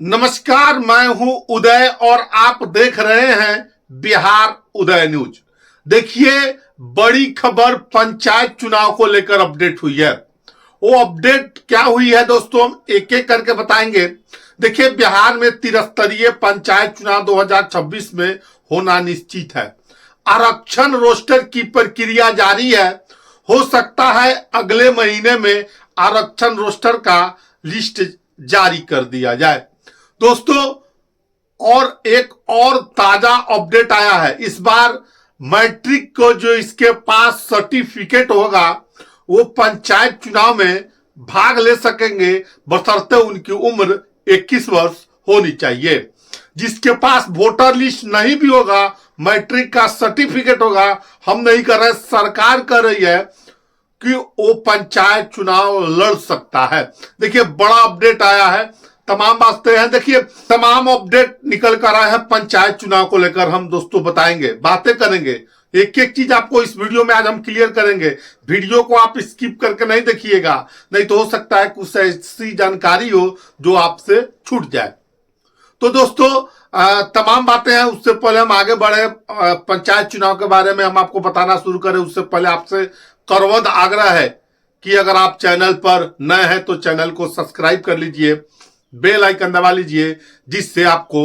नमस्कार, मैं हूं उदय और आप देख रहे हैं बिहार उदय न्यूज। देखिए, बड़ी खबर पंचायत चुनाव को लेकर अपडेट हुई है। वो अपडेट क्या हुई है दोस्तों, हम एक एक करके बताएंगे। देखिए, बिहार में त्रिस्तरीय पंचायत चुनाव 2026 में होना निश्चित है। आरक्षण रोस्टर की प्रक्रिया जारी है। हो सकता है अगले महीने में आरक्षण रोस्टर का लिस्ट जारी कर दिया जाए। दोस्तों, और एक और ताजा अपडेट आया है। इस बार मैट्रिक को जो इसके पास सर्टिफिकेट होगा वो पंचायत चुनाव में भाग ले सकेंगे, बशर्ते उनकी उम्र 21 वर्ष होनी चाहिए। जिसके पास वोटर लिस्ट नहीं भी होगा, मैट्रिक का सर्टिफिकेट होगा, हम नहीं कर रहे, सरकार कर रही है कि वो पंचायत चुनाव लड़ सकता है। देखिए, बड़ा अपडेट आया है, तमाम बातें हैं। देखिए, तमाम अपडेट निकल कर आए हैं पंचायत चुनाव को लेकर। हम दोस्तों बताएंगे, बातें करेंगे, एक एक चीज आपको इस वीडियो में आज हम क्लियर करेंगे। वीडियो को आप स्किप करके नहीं देखिएगा, नहीं तो हो सकता है कुछ ऐसी जानकारी हो जो आपसे छूट जाए। तो दोस्तों, तमाम बातें हैं। उससे पहले हम आगे बढ़े, पंचायत चुनाव के बारे में हम आपको बताना शुरू करें उससे पहले आपसे करवद आग्रह है कि अगर आप चैनल पर नए हैं तो चैनल को सब्सक्राइब कर लीजिए, बेल आइकन दबा लीजिए, जिससे आपको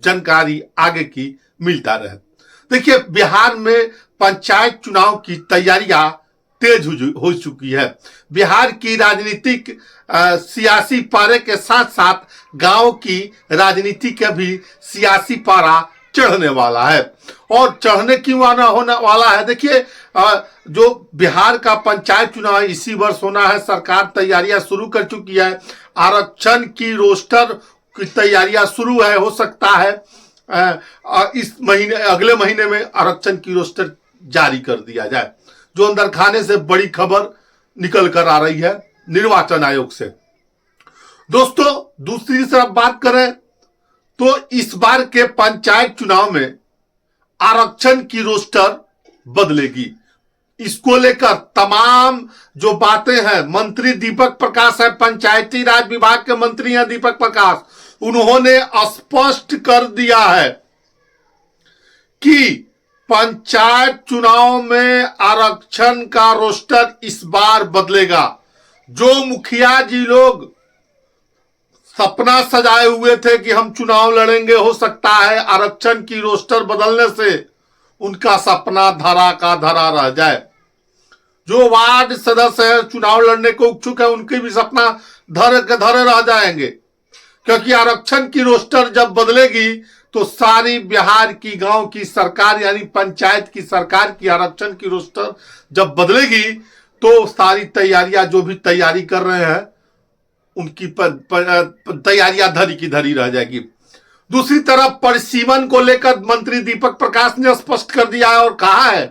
जानकारी आगे की मिलता रहे। देखिए, बिहार में पंचायत चुनाव की तैयारियां तेज हो चुकी है। बिहार की राजनीतिक सियासी पारे के साथ साथ गांव की राजनीति का भी सियासी पारा चढ़ने वाला है। और चढ़ने क्यों आना होने वाला है, देखिए, जो बिहार का पंचायत चुनाव इसी वर्ष होना है, सरकार तैयारियां शुरू कर चुकी है। आरक्षण की रोस्टर की तैयारियां शुरू है। हो सकता है इस महीने, अगले महीने में आरक्षण की रोस्टर जारी कर दिया जाए। जो अंदर खाने से बड़ी खबर निकल कर आ रही है निर्वाचन आयोग से। दोस्तों, दूसरी तरफ बात करें तो इस बार के पंचायत चुनाव में आरक्षण की रोस्टर बदलेगी। इसको लेकर तमाम जो बातें हैं, मंत्री दीपक प्रकाश है, पंचायती राज विभाग के मंत्री हैं दीपक प्रकाश, उन्होंने स्पष्ट कर दिया है कि पंचायत चुनाव में आरक्षण का रोस्टर इस बार बदलेगा। जो मुखिया जी लोग सपना सजाए हुए थे कि हम चुनाव लड़ेंगे, हो सकता है आरक्षण की रोस्टर बदलने से उनका सपना धरा का धरा रह जाए। जो वार्ड सदस्य है, चुनाव लड़ने को इच्छुक है, उनके भी सपना धरे के धरे रह जाएंगे। क्योंकि आरक्षण की रोस्टर जब बदलेगी तो सारी बिहार की गांव की सरकार यानी पंचायत की सरकार की आरक्षण की रोस्टर जब बदलेगी तो सारी तैयारियां, जो भी तैयारी कर रहे हैं, उनकी तैयारियां धरी की धरी रह जाएगी। दूसरी तरफ परिसीमन को लेकर मंत्री दीपक प्रकाश ने स्पष्ट कर दिया है और कहा है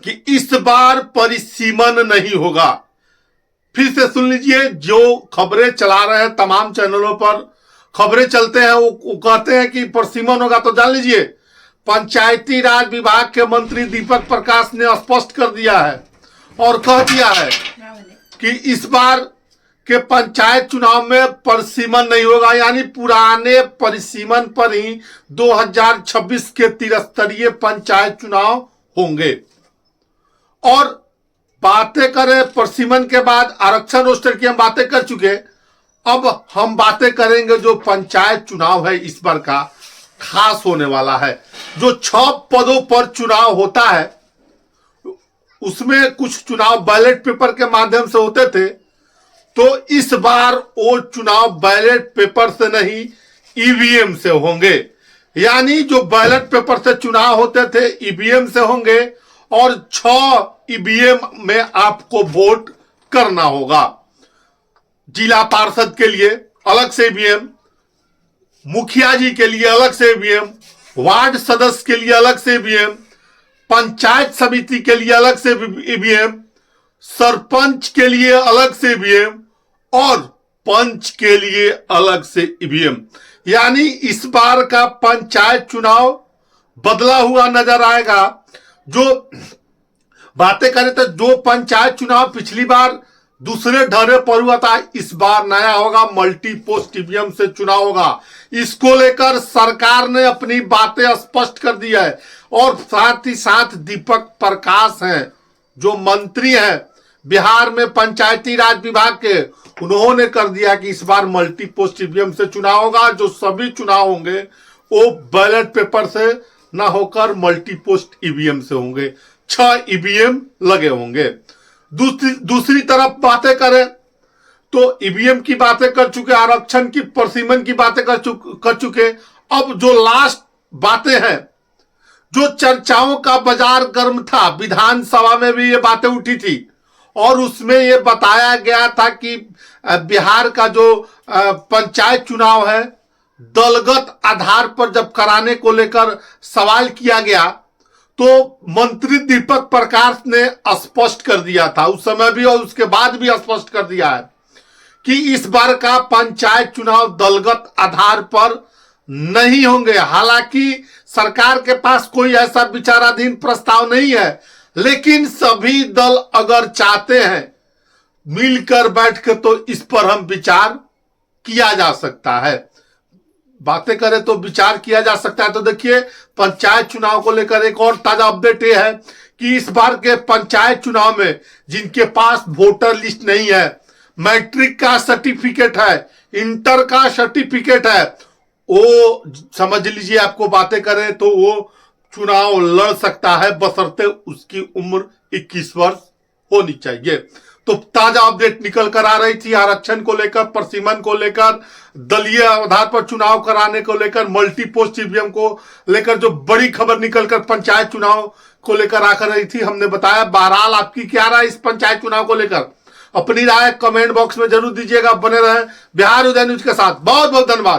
कि इस बार परिसीमन नहीं होगा। फिर से सुन लीजिए, जो खबरें चला रहे हैं तमाम चैनलों पर खबरें चलते हैं, वो कहते हैं कि परिसीमन होगा, तो जान लीजिए पंचायती राज विभाग के मंत्री दीपक प्रकाश ने स्पष्ट कर दिया है और कह दिया है कि इस बार के पंचायत चुनाव में परिसीमन नहीं होगा, यानी पुराने परिसीमन पर ही 2026 के त्रिस्तरीय पंचायत चुनाव होंगे। और बातें करें परिसीमन के बाद आरक्षण रोस्टर की हम बातें कर चुके, अब हम बातें करेंगे जो पंचायत चुनाव है इस बार का खास होने वाला है। जो 6 पदों पर चुनाव होता है उसमें कुछ चुनाव बैलेट पेपर के माध्यम से होते थे, तो इस बार वो चुनाव बैलेट पेपर से नहीं ईवीएम से होंगे। यानी जो बैलेट पेपर से चुनाव होते थे ईवीएम से होंगे और 6 ईवीएम में आपको वोट करना होगा। जिला पार्षद के लिए अलग से ईवीएम, मुखिया जी के लिए अलग से ईवीएम, वार्ड सदस्य के लिए अलग से ईवीएम, पंचायत समिति के लिए अलग से ईवीएम, सरपंच के लिए अलग से ईवीएम और पंच के लिए अलग से ईवीएम। यानी इस बार का पंचायत चुनाव बदला हुआ नजर आएगा। जो बातें करें तो जो पंचायत चुनाव पिछली बार दूसरे ढर्रे पर हुआ था, इस बार नया होगा, मल्टी पोस्ट ईवीएम से चुनाव होगा। इसको लेकर सरकार ने अपनी बातें स्पष्ट कर दी है और साथ ही साथ दीपक प्रकाश हैं जो मंत्री हैं बिहार में पंचायती राज विभाग के, उन्होंने कर दिया कि इस बार मल्टी पोस्ट ईवीएम से चुनाव होगा। जो सभी चुनाव होंगे वो बैलेट पेपर से ना होकर मल्टी पोस्ट ईवीएम से होंगे। 6 ईवीएम लगे होंगे। दूसरी तरफ बातें करें तो ईवीएम की बातें कर चुके, आरक्षण की परिसीमन की बातें कर चुके। अब जो लास्ट बातें हैं, जो चर्चाओं का बाजार गर्म था, विधानसभा में भी ये बातें उठी थी और उसमें ये बताया गया था कि बिहार का जो पंचायत चुनाव है दलगत आधार पर जब कराने को लेकर सवाल किया गया तो मंत्री दीपक प्रकाश ने स्पष्ट कर दिया था उस समय भी और उसके बाद भी स्पष्ट कर दिया है कि इस बार का पंचायत चुनाव दलगत आधार पर नहीं होंगे। हालांकि सरकार के पास कोई ऐसा विचाराधीन प्रस्ताव नहीं है, लेकिन सभी दल अगर चाहते हैं मिलकर बैठ के तो इस पर हम विचार किया जा सकता है। बातें करें तो विचार किया जा सकता है। तो देखिए, पंचायत चुनाव को लेकर एक और ताजा अपडेट ये है कि इस बार के पंचायत चुनाव में जिनके पास वोटर लिस्ट नहीं है, मैट्रिक का सर्टिफिकेट है, इंटर का सर्टिफिकेट है, वो समझ लीजिए आपको बातें करें तो वो चुनाव लड़ सकता है, बशर्ते उसकी उम्र 21 वर्ष होनी चाहिए। तो ताजा अपडेट निकल कर आ रही थी आरक्षण को लेकर, परिसीमन को लेकर, दलीय आधार पर चुनाव कराने को लेकर, मल्टी पोस्ट ईवीएम को लेकर जो बड़ी खबर निकलकर पंचायत चुनाव को लेकर आकर रही थी, हमने बताया। बहरहाल आपकी क्या राय इस पंचायत चुनाव को लेकर, अपनी राय कमेंट बॉक्स में जरूर दीजिएगा। बने रहे बिहार उदय न्यूज के साथ। बहुत बहुत धन्यवाद।